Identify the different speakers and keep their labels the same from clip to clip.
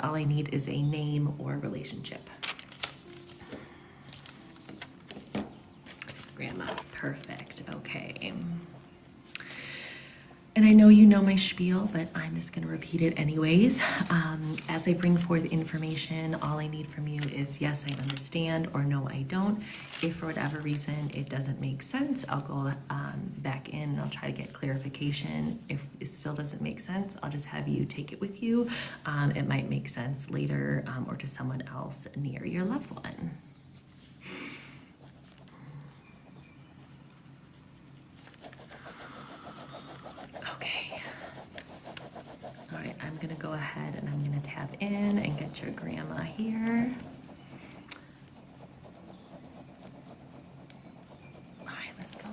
Speaker 1: All I need is a name or relationship. Grandma, perfect, okay. And I know you know my spiel, but I'm just gonna repeat it anyways. As I bring forth information, all I need from you is yes, I understand, or no, I don't. If for whatever reason it doesn't make sense, I'll go back in and I'll try to get clarification. If it still doesn't make sense, I'll just have you take it with you. It might make sense later or to someone else near your loved one. Okay. All right, I'm gonna go ahead and I'm gonna tap in and get your grandma here. All right, let's go.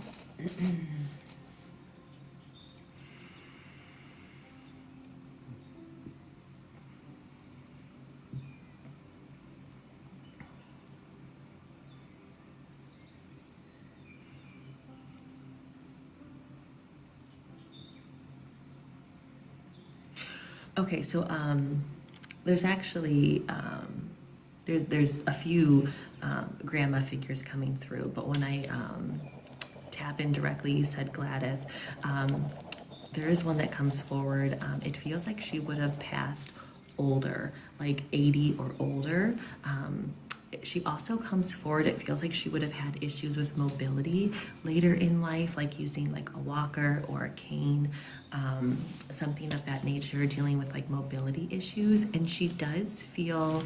Speaker 1: Okay, so there's actually there's a few grandma figures coming through, but when I tap in directly, you said Gladys. There is one that comes forward. It feels like she would have passed older, like 80 or older. She also comes forward, it feels like she would have had issues with mobility later in life, like using like a walker or a cane, something of that nature, dealing with like mobility issues. And she does feel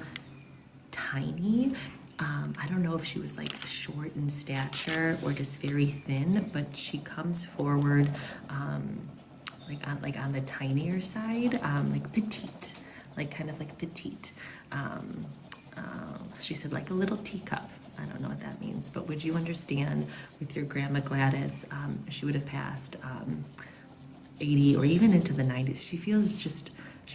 Speaker 1: tiny. I don't know if she was like short in stature or just very thin, but she comes forward like on the tinier side, like petite, like kind of like petite. She said like a little teacup. I don't know what that means, but would you understand with your grandma Gladys, she would have passed 80 or even into the 90s. She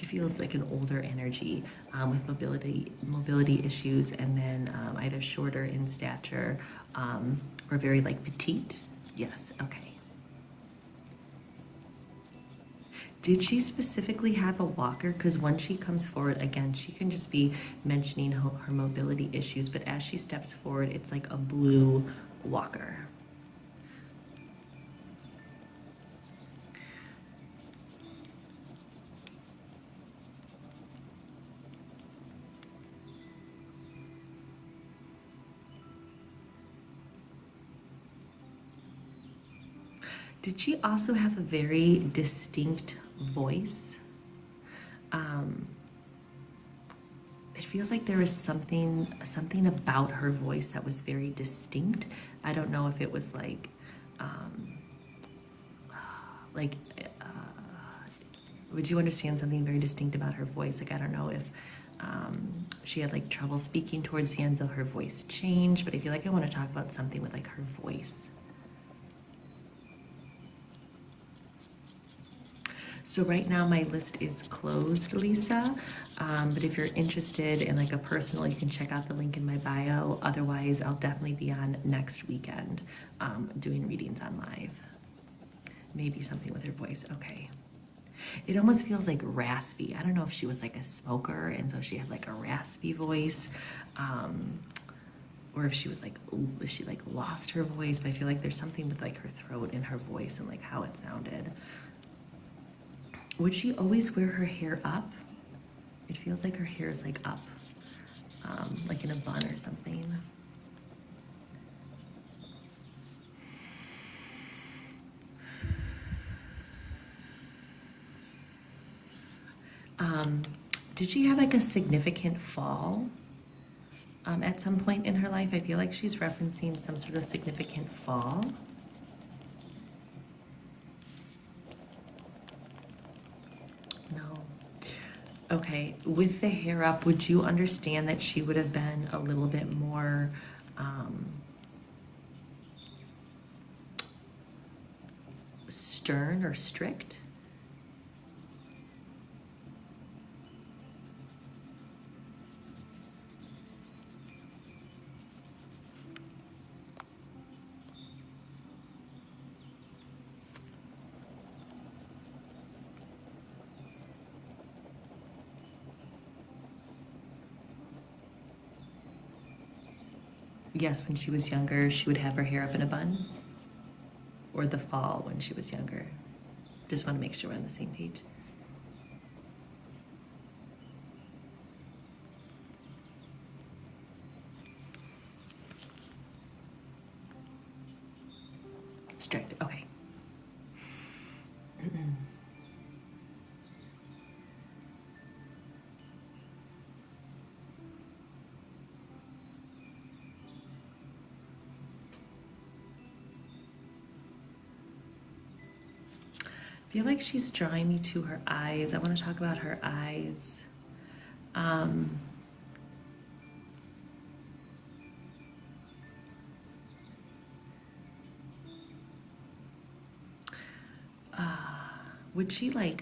Speaker 1: feels like an older energy with mobility issues, and then either shorter in stature or very like petite. Yes, okay. Did she specifically have a walker? Because when she comes forward, again, she can just be mentioning her mobility issues, but as she steps forward, it's like a blue walker. Did she also have a very distinct voice? It feels like there was something about her voice that was very distinct. I don't know if it was like would you understand something very distinct about her voice? Like, I don't know if she had like trouble speaking towards the end, so her voice changed, but I feel like I want to talk about something with like her voice. So right now my list is closed, Lisa, but if you're interested in like a personal, you can check out the link in my bio. Otherwise, I'll definitely be on next weekend doing readings on live. Maybe something with her voice, okay. It almost feels like raspy. I don't know if she was like a smoker and so she had like a raspy voice, or if she was like, if she like lost her voice, but I feel like there's something with like her throat and her voice and like how it sounded. Would she always wear her hair up? It feels like her hair is like up, like in a bun or something. Did she have like a significant fall at some point in her life? I feel like she's referencing some sort of significant fall. No. Okay, with the hair up, would you understand that she would have been a little bit more stern or strict? yes, when she was younger, she would have her hair up in a bun? Or the fall when she was younger? Just want to make sure we're on the same page. Strict, okay. I feel like she's drawing me to her eyes. I want to talk about her eyes. Um, would she like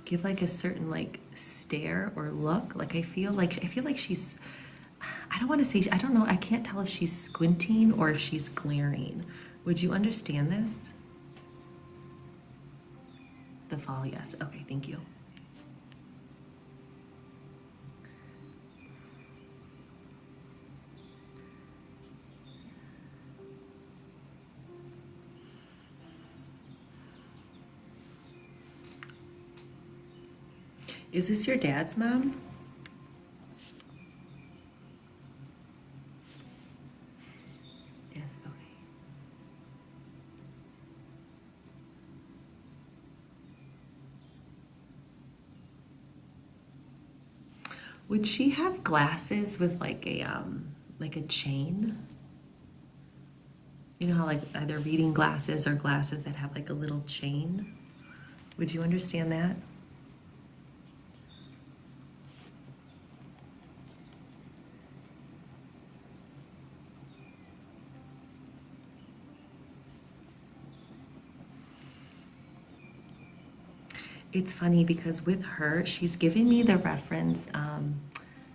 Speaker 1: give like a certain like stare or look? Like I feel like she's, I don't want to say, I don't know, I can't tell if she's squinting or if she's glaring. Would you understand this? The fall, yes. Okay, thank you. Is this your dad's mom? Yes, okay. Would she have glasses with like a chain? You know how like either reading glasses or glasses that have like a little chain? Would you understand that? It's funny because with her, she's giving me the reference.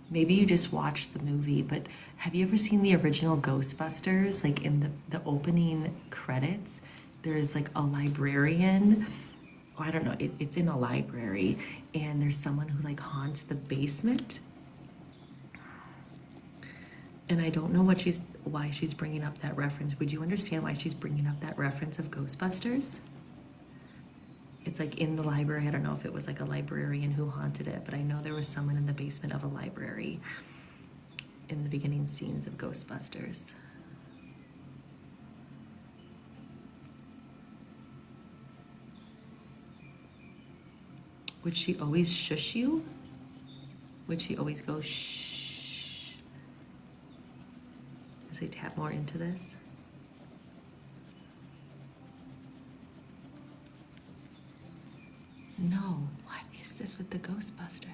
Speaker 1: Maybe you just watched the movie, but have you ever seen the original Ghostbusters? Like in the opening credits, there's like a librarian. Oh, I don't know, it's in a library, and there's someone who like haunts the basement. And I don't know why she's bringing up that reference. Would you understand why she's bringing up that reference of Ghostbusters? It's like in the library. I don't know if it was like a librarian who haunted it, but I know there was someone in the basement of a library in the beginning scenes of Ghostbusters. Would she always shush you? Would she always go shh? As I tap more into this? No, what is this with the Ghostbusters?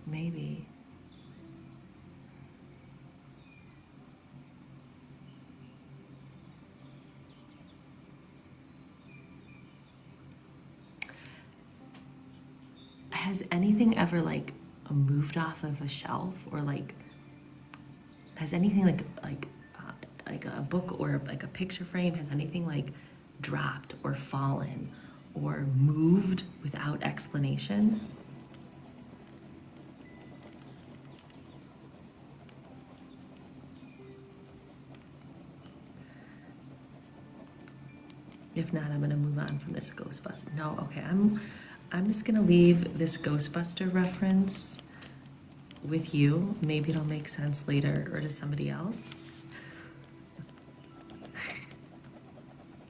Speaker 1: Maybe. Has anything ever like moved off of a shelf, or like has anything like a book or like a picture frame, has anything like dropped or fallen or moved without explanation? If not, I'm gonna move on from this Ghostbuster. No, okay, I'm just gonna leave this Ghostbuster reference with you. Maybe it'll make sense later or to somebody else.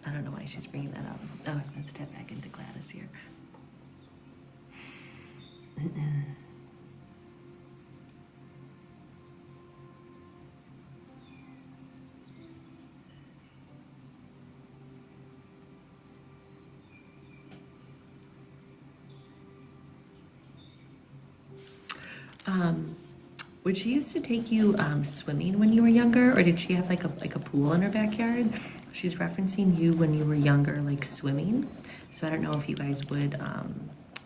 Speaker 1: I don't know why she's bringing that up. Oh, let's step back into Gladys here. Would she used to take you swimming when you were younger, or did she have like a pool in her backyard? She's referencing you when you were younger, like swimming. So I don't know if you guys would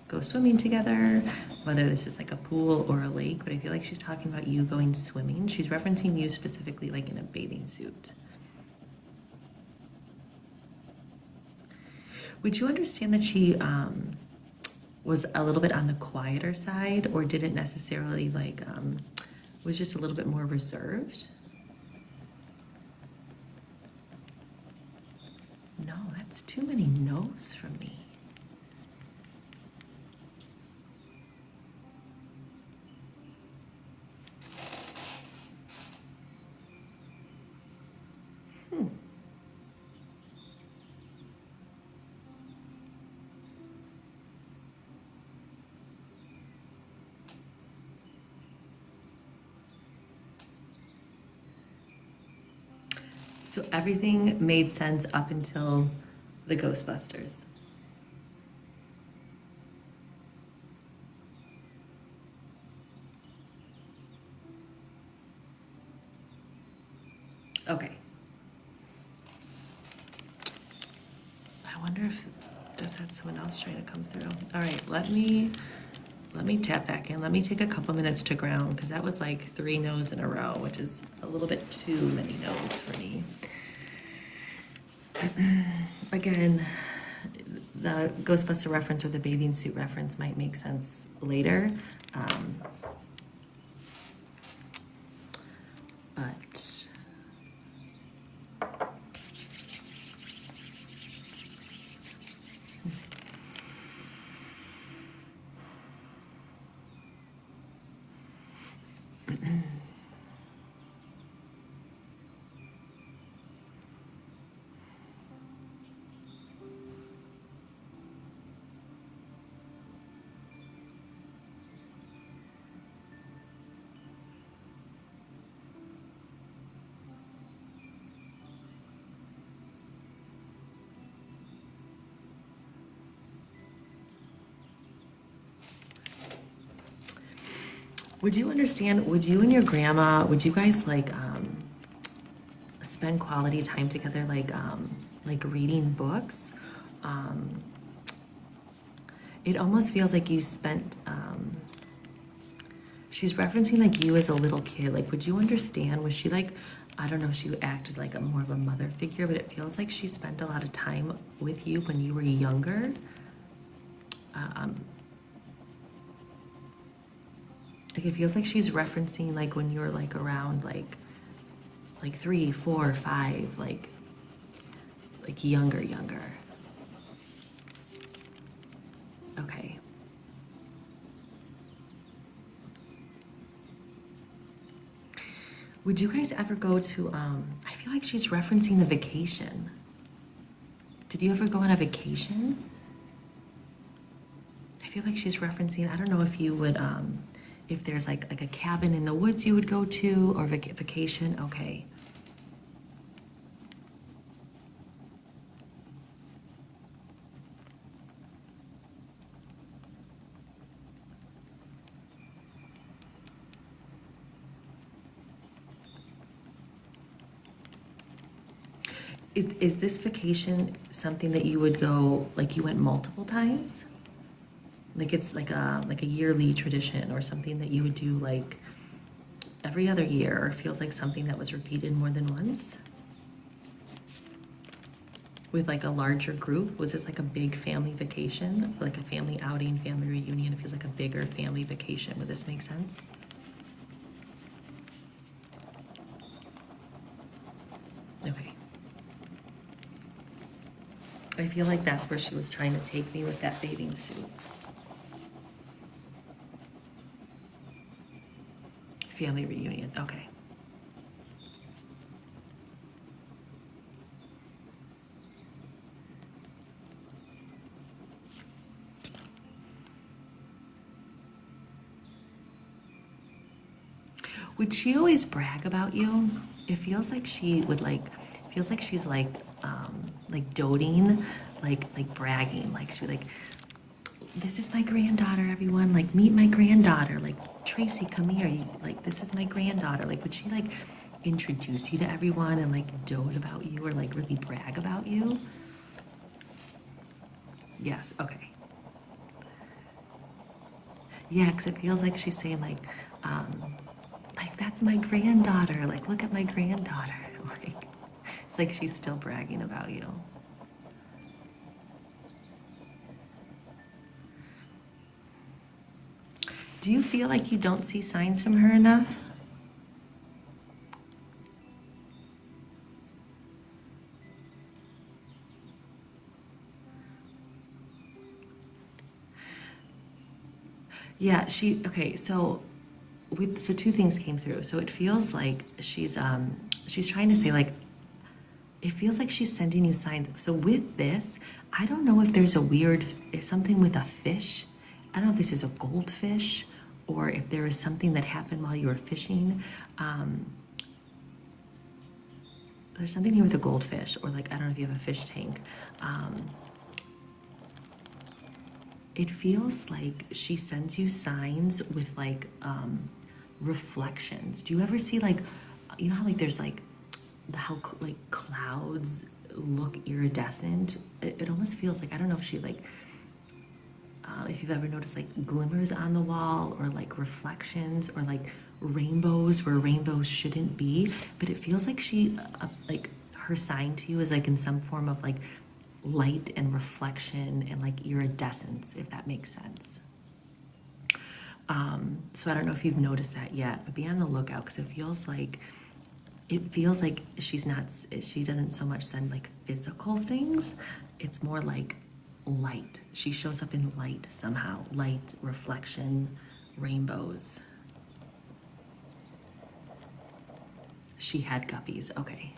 Speaker 1: go swimming together, whether this is like a pool or a lake, but I feel like she's talking about you going swimming. She's referencing you specifically like in a bathing suit. Would you understand that she was a little bit on the quieter side, or didn't necessarily like, was just a little bit more reserved? No, that's too many no's from me. Hmm. So everything made sense up until the Ghostbusters. Okay. I wonder if that's someone else trying to come through. All right, let me tap back in. Let me take a couple minutes to ground, because that was like 3 no's in a row, which is a little bit too many no's for me. Again, the Ghostbuster reference or the bathing suit reference might make sense later. But would you understand, would you and your grandma, would you guys like spend quality time together, like reading books? It almost feels like you spent, she's referencing like you as a little kid. Like, would you understand, was she like, I don't know if she acted like a more of a mother figure, but it feels like she spent a lot of time with you when you were younger. Like, it feels like she's referencing like when you were like around like 3, 4, 5, like younger. Okay. Would you guys ever go to, I feel like she's referencing the vacation. Did you ever go on a vacation? I feel like she's referencing, I don't know if you would, if there's like a cabin in the woods you would go to, or vacation, okay. Is this vacation something that you would go, like you went multiple times? Like it's like a yearly tradition, or something that you would do like every other year, or feels like something that was repeated more than once? With like a larger group? Was this like a big family vacation? Like a family outing, family reunion? It feels like a bigger family vacation. Would this make sense? Okay. I feel like that's where she was trying to take me with that bathing suit. Family reunion, okay. Would she always brag about you? It feels like she would like, feels like she's like doting, like bragging, like she would like, this is my granddaughter, everyone, like meet my granddaughter, like Tracey, come here, you, like this is my granddaughter. Like, would she like introduce you to everyone and like dote about you, or like really brag about you? Yes, okay. Yeah, because it feels like she's saying like that's my granddaughter. Like, look at my granddaughter. Like, it's like she's still bragging about you. Do you feel like you don't see signs from her enough? Yeah, okay, so so two things came through. So it feels like she's trying to say like it feels like she's sending you signs. So with this, I don't know if there's if something with a fish. I don't know if this is a goldfish or if there is something that happened while you were fishing. There's something here with a goldfish, or like, I don't know if you have a fish tank. It feels like she sends you signs with like reflections. Do you ever see like, you know how like there's like like clouds look iridescent? It almost feels like, I don't know if she like, if you've ever noticed like glimmers on the wall or like reflections or like rainbows where rainbows shouldn't be, but it feels like like her sign to you is like in some form of like light and reflection and like iridescence, if that makes sense. So I don't know if you've noticed that yet, but be on the lookout because it feels like she doesn't so much send like physical things. It's more like light. She shows up in light somehow. Light, reflection, rainbows. She had guppies. Okay.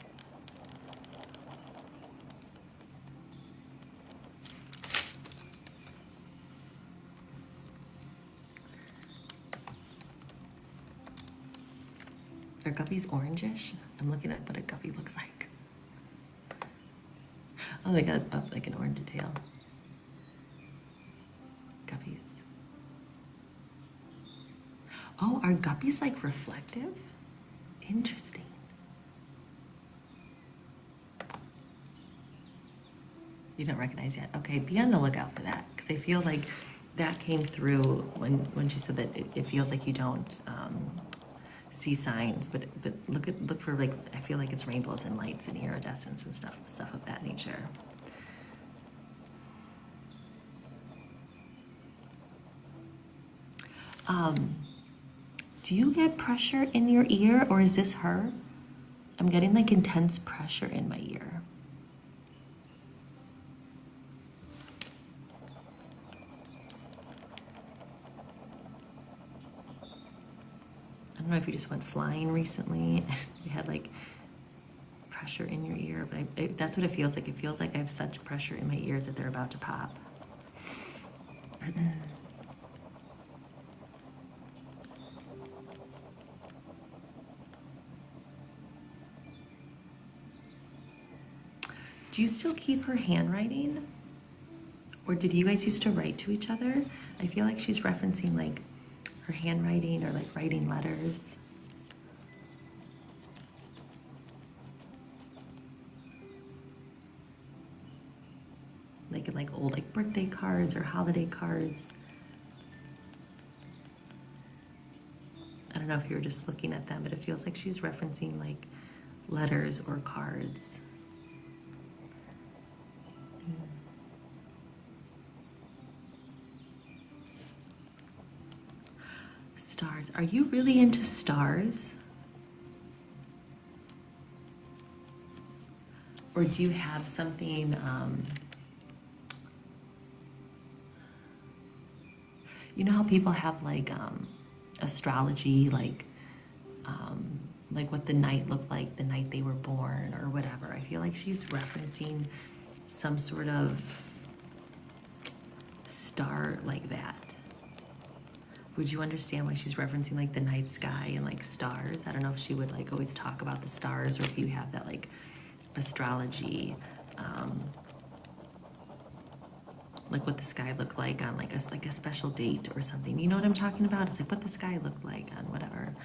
Speaker 1: Are guppies orangish? I'm looking at what a guppy looks like. Oh, they got like an orange tail. Guppies. Oh, are guppies like reflective? Interesting. You don't recognize yet? Okay, be on the lookout for that because I feel like that came through when she said that it feels like you don't see signs, but look for like, I feel like it's rainbows and lights and iridescence and stuff of that nature. Do you get pressure in your ear, or is this her? I'm getting like intense pressure in my ear. I don't know if you just went flying recently. You had like pressure in your ear, but that's what it feels like. It feels like I have such pressure in my ears that they're about to pop. Do you still keep her handwriting? Or did you guys used to write to each other? I feel like she's referencing like her handwriting or like writing letters. Like old like birthday cards or holiday cards. I don't know if you were just looking at them, but it feels like she's referencing like letters or cards. Stars. Are you really into stars? Or do you have something, you know how people have like astrology, like what the night looked like the night they were born or whatever. I feel like she's referencing some sort of star like that. Would you understand why she's referencing like the night sky and like stars? I don't know if she would like always talk about the stars or if you have that like astrology, like what the sky looked like on like a special date or something. You know what I'm talking about? It's like what the sky looked like on whatever.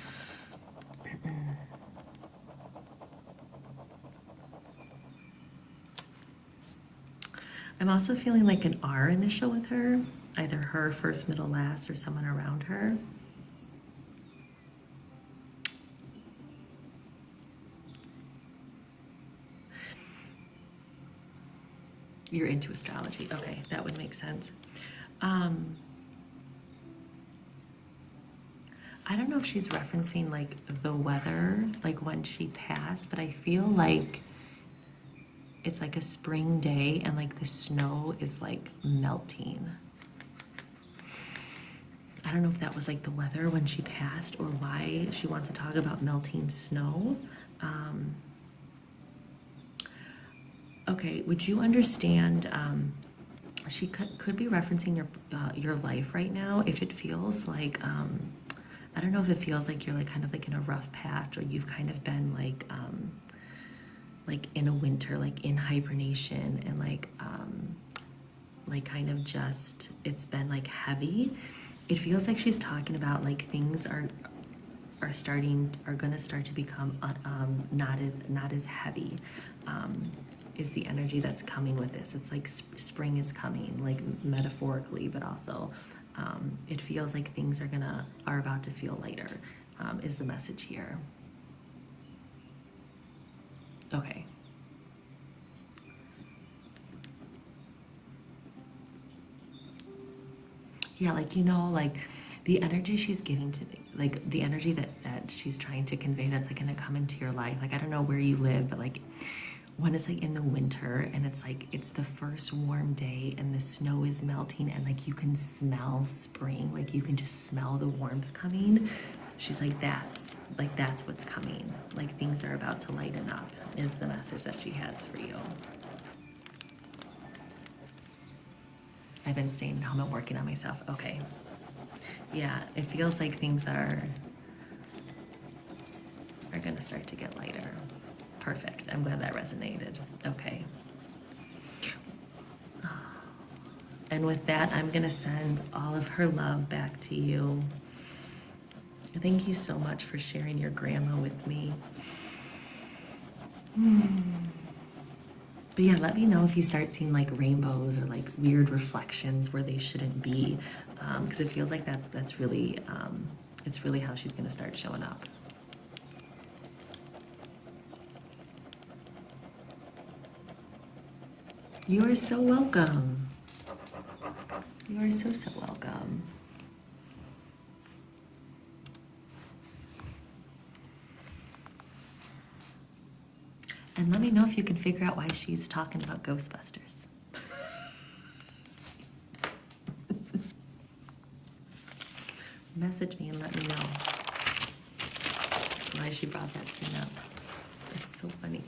Speaker 1: I'm also feeling like an R initial with her, either her first, middle, last, or someone around her. You're into astrology. Okay, that would make sense. I don't know if she's referencing like the weather, like when she passed, but I feel like it's like a spring day and like the snow is like melting. I don't know if that was like the weather when she passed or why she wants to talk about melting snow. Okay, would you understand? She could be referencing your life right now. If it feels like, I don't know if it feels like you're like kind of like in a rough patch, or you've kind of been like in a winter, like in hibernation, and like kind of just it's been like heavy. It feels like she's talking about like things are gonna start to become not as heavy. Is the energy that's coming with this. It's like spring is coming, like metaphorically, but also it feels like things are about to feel lighter, is the message here. Okay. Yeah, like, like the energy she's giving to me, like the energy that she's trying to convey that's like gonna come into your life. Like, I don't know where you live, but like when it's like in the winter and it's like it's the first warm day and the snow is melting and like you can smell spring, like you can just smell the warmth coming. She's like, that's what's coming. Like things are about to lighten up is the message that she has for you. I've been staying at home and working on myself. Okay. Yeah, it feels like things are gonna start to get lighter. Perfect. I'm glad that resonated. Okay. And with that, I'm gonna send all of her love back to you. Thank you so much for sharing your grandma with me. But yeah, let me know if you start seeing like rainbows or like weird reflections where they shouldn't be, because it feels like that's really it's really how she's gonna start showing up. You are so welcome. You are so welcome. And let me know if you can figure out why she's talking about Ghostbusters. Message me and let me know why she brought that scene up. It's so funny.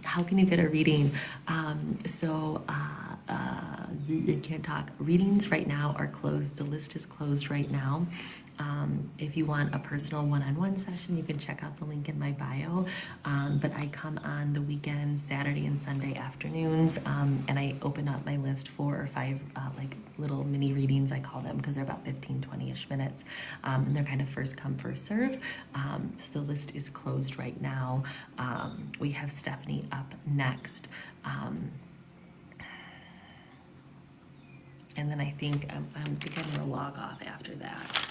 Speaker 1: How can you get a reading? You can't talk. Readings right now are closed. The list is closed right now. If you want a personal one-on-one session, you can check out the link in my bio. But I come on the weekends, Saturday and Sunday afternoons, and I open up my list 4 or 5 like little mini readings, I call them, because they're about 15, 20-ish minutes. And they're kind of first come, first serve. So the list is closed right now. We have Stephanie up next. And then I think I'm gonna log off after that.